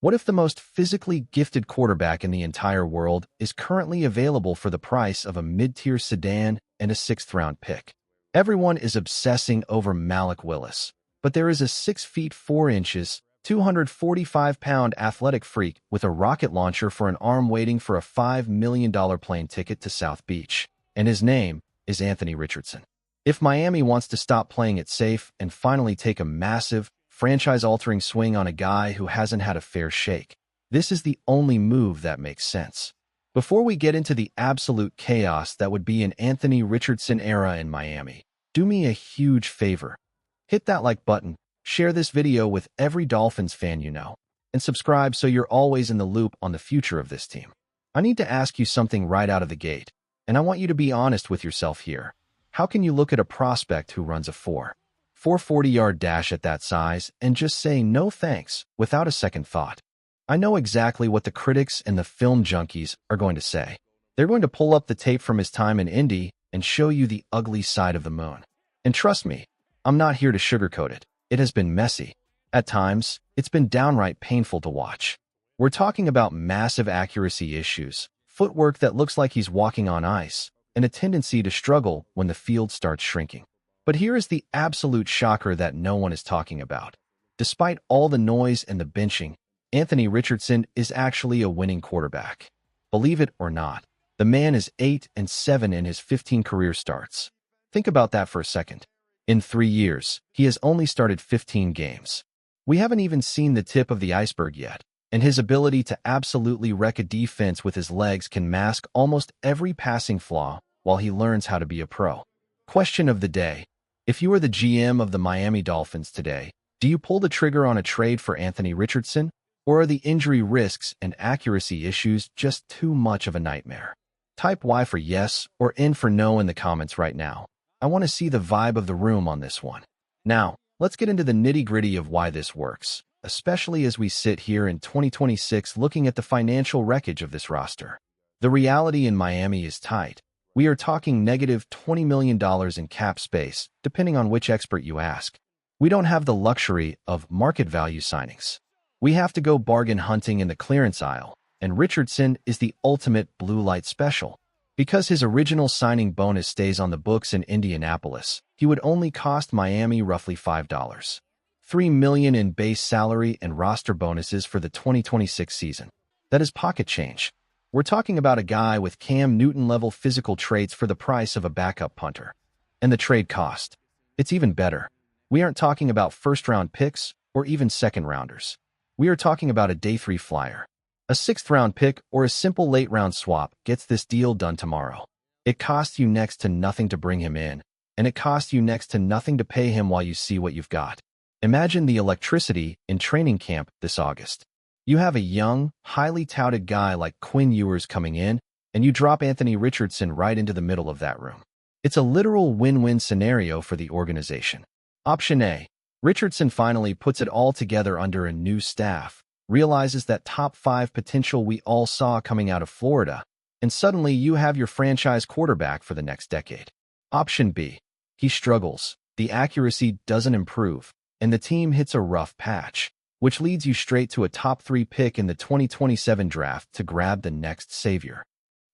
What if the most physically gifted quarterback in the entire world is currently available for the price of a mid-tier sedan and a sixth-round pick? Everyone is obsessing over Malik Willis, but there is a 6 feet 4 inches, 245-pound athletic freak with a rocket launcher for an arm waiting for a $5 million plane ticket to South Beach, and his name is Anthony Richardson. If Miami wants to stop playing it safe and finally take a massive, franchise-altering swing on a guy who hasn't had a fair shake, this is the only move that makes sense. Before we get into the absolute chaos that would be an Anthony Richardson era in Miami, do me a huge favor. Hit that like button, share this video with every Dolphins fan you know, and subscribe so you're always in the loop on the future of this team. I need to ask you something right out of the gate, and I want you to be honest with yourself here. How can you look at a prospect who runs a 440-yard dash at that size and just say no thanks without a second thought? I know exactly what the critics and the film junkies are going to say. They're going to pull up the tape from his time in Indy and show you the ugly side of the moon. And trust me, I'm not here to sugarcoat it. It has been messy. At times, it's been downright painful to watch. We're talking about massive accuracy issues, footwork that looks like he's walking on ice, and a tendency to struggle when the field starts shrinking. But here is the absolute shocker that no one is talking about. Despite all the noise and the benching, Anthony Richardson is actually a winning quarterback. Believe it or not, the man is 8-7 in his 15 career starts. Think about that for a second. In 3 years, he has only started 15 games. We haven't even seen the tip of the iceberg yet, and his ability to absolutely wreck a defense with his legs can mask almost every passing flaw while he learns how to be a pro. Question of the day. If you are the GM of the Miami Dolphins today, do you pull the trigger on a trade for Anthony Richardson, or are the injury risks and accuracy issues just too much of a nightmare? Type Y for yes or N for no in the comments right now. I want to see the vibe of the room on this one. Now, let's get into the nitty-gritty of why this works, especially as we sit here in 2026 looking at the financial wreckage of this roster. The reality in Miami is tight. We are talking negative $20 million in cap space, depending on which expert you ask. We don't have the luxury of market value signings. We have to go bargain hunting in the clearance aisle, and Richardson is the ultimate blue light special. Because his original signing bonus stays on the books in Indianapolis, he would only cost Miami roughly $3 million in base salary and roster bonuses for the 2026 season. That is pocket change. We're talking about a guy with Cam Newton-level physical traits for the price of a backup punter. And the trade cost. It's even better. We aren't talking about first-round picks or even second-rounders. We are talking about a day 3 flyer. A 6th-round pick or a simple late-round swap gets this deal done tomorrow. It costs you next to nothing to bring him in, and it costs you next to nothing to pay him while you see what you've got. Imagine the electricity in training camp this August. You have a young, highly touted guy like Quinn Ewers coming in, and you drop Anthony Richardson right into the middle of that room. It's a literal win-win scenario for the organization. Option A. Richardson finally puts it all together under a new staff, realizes that top 5 potential we all saw coming out of Florida, and suddenly you have your franchise quarterback for the next decade. Option B. He struggles, the accuracy doesn't improve, and the team hits a rough patch, which leads you straight to a top 3 pick in the 2027 draft to grab the next savior.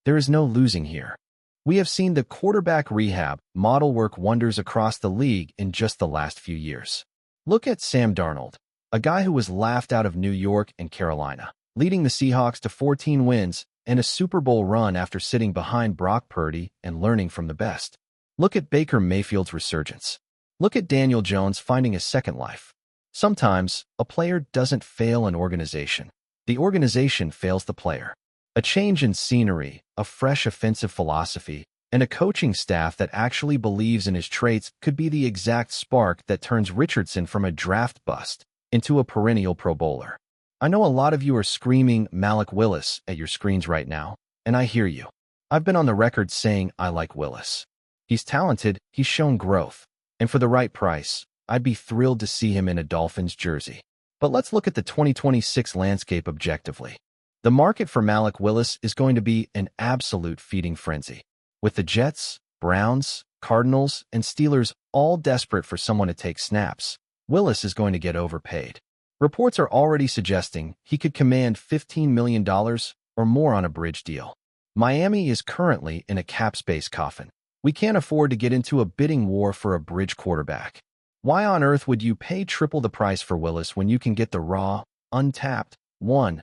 There is no losing here. We have seen the quarterback rehab model work wonders across the league in just the last few years. Look at Sam Darnold, a guy who was laughed out of New York and Carolina, leading the Seahawks to 14 wins and a Super Bowl run after sitting behind Brock Purdy and learning from the best. Look at Baker Mayfield's resurgence. Look at Daniel Jones finding a second life. Sometimes, a player doesn't fail an organization. The organization fails the player. A change in scenery, a fresh offensive philosophy, and a coaching staff that actually believes in his traits could be the exact spark that turns Richardson from a draft bust into a perennial Pro Bowler. I know a lot of you are screaming Malik Willis at your screens right now, and I hear you. I've been on the record saying I like Willis. He's talented, he's shown growth, and for the right price, I'd be thrilled to see him in a Dolphins jersey. But let's look at the 2026 landscape objectively. The market for Malik Willis is going to be an absolute feeding frenzy. With the Jets, Browns, Cardinals, and Steelers all desperate for someone to take snaps, Willis is going to get overpaid. Reports are already suggesting he could command $15 million or more on a bridge deal. Miami is currently in a cap space coffin. We can't afford to get into a bidding war for a bridge quarterback. Why on earth would you pay triple the price for Willis when you can get the raw, untapped, one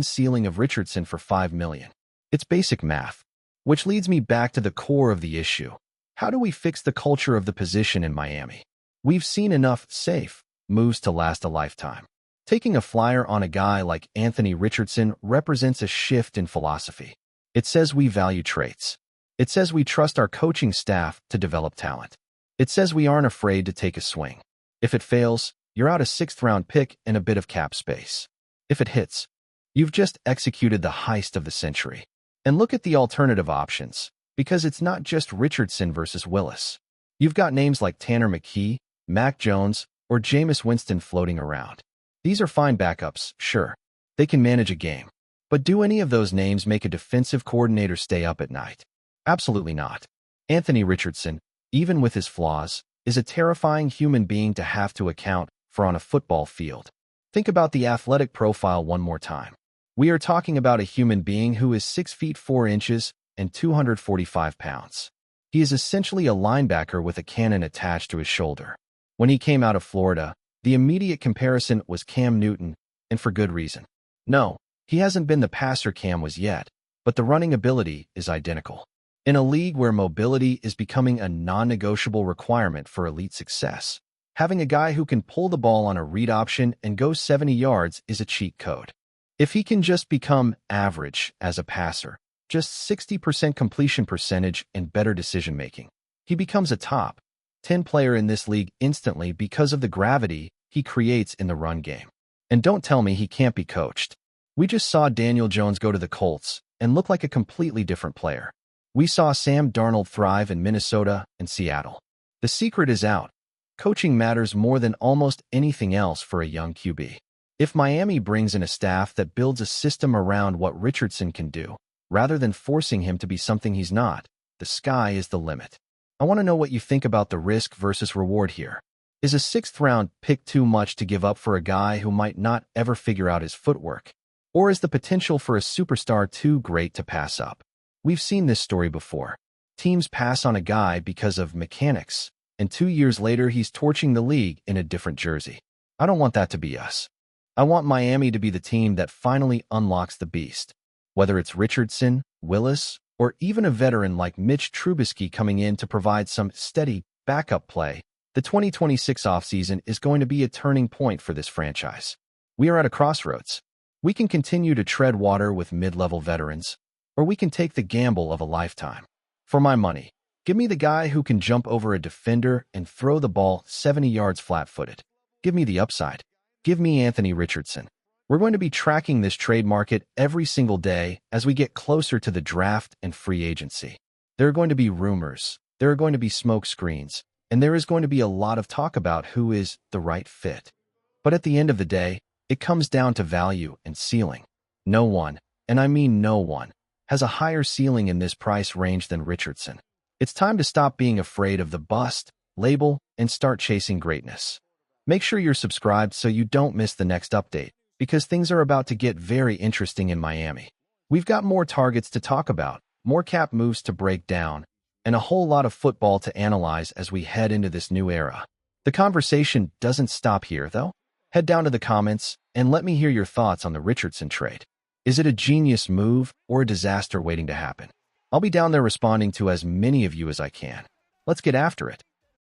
ceiling of Richardson for $5 million? It's basic math. Which leads me back to the core of the issue. How do we fix the culture of the position in Miami? We've seen enough safe moves to last a lifetime. Taking a flyer on a guy like Anthony Richardson represents a shift in philosophy. It says we value traits. It says we trust our coaching staff to develop talent. It says we aren't afraid to take a swing. If it fails, you're out a sixth-round pick and a bit of cap space. If it hits, you've just executed the heist of the century. And look at the alternative options, because it's not just Richardson versus Willis. You've got names like Tanner McKee, Mac Jones, or Jameis Winston floating around. These are fine backups, sure. They can manage a game. But do any of those names make a defensive coordinator stay up at night? Absolutely not. Anthony Richardson, even with his flaws, is a terrifying human being to have to account for on a football field. Think about the athletic profile one more time. We are talking about a human being who is 6 feet 4 inches and 245 pounds. He is essentially a linebacker with a cannon attached to his shoulder. When he came out of Florida, the immediate comparison was Cam Newton, and for good reason. No, he hasn't been the passer Cam was yet, but the running ability is identical. In a league where mobility is becoming a non-negotiable requirement for elite success, having a guy who can pull the ball on a read option and go 70 yards is a cheat code. If he can just become average as a passer, just 60% completion percentage and better decision-making, he becomes a top 10 player in this league instantly because of the gravity he creates in the run game. And don't tell me he can't be coached. We just saw Daniel Jones go to the Colts and look like a completely different player. We saw Sam Darnold thrive in Minnesota and Seattle. The secret is out. Coaching matters more than almost anything else for a young QB. If Miami brings in a staff that builds a system around what Richardson can do, rather than forcing him to be something he's not, the sky is the limit. I want to know what you think about the risk versus reward here. Is a sixth-round pick too much to give up for a guy who might not ever figure out his footwork? Or is the potential for a superstar too great to pass up? We've seen this story before. Teams pass on a guy because of mechanics, and 2 years later he's torching the league in a different jersey. I don't want that to be us. I want Miami to be the team that finally unlocks the beast. Whether it's Richardson, Willis, or even a veteran like Mitch Trubisky coming in to provide some steady backup play, the 2026 offseason is going to be a turning point for this franchise. We are at a crossroads. We can continue to tread water with mid-level veterans, or we can take the gamble of a lifetime. For my money, give me the guy who can jump over a defender and throw the ball 70 yards flat-footed. Give me the upside. Give me Anthony Richardson. We're going to be tracking this trade market every single day as we get closer to the draft and free agency. There are going to be rumors, there are going to be smoke screens, and there is going to be a lot of talk about who is the right fit. But at the end of the day, it comes down to value and ceiling. No one, and I mean no one, has a higher ceiling in this price range than Richardson. It's time to stop being afraid of the bust label and start chasing greatness. Make sure you're subscribed so you don't miss the next update, because things are about to get very interesting in Miami. We've got more targets to talk about, more cap moves to break down, and a whole lot of football to analyze as we head into this new era. The conversation doesn't stop here, though. Head down to the comments and let me hear your thoughts on the Richardson trade. Is it a genius move or a disaster waiting to happen? I'll be down there responding to as many of you as I can. Let's get after it.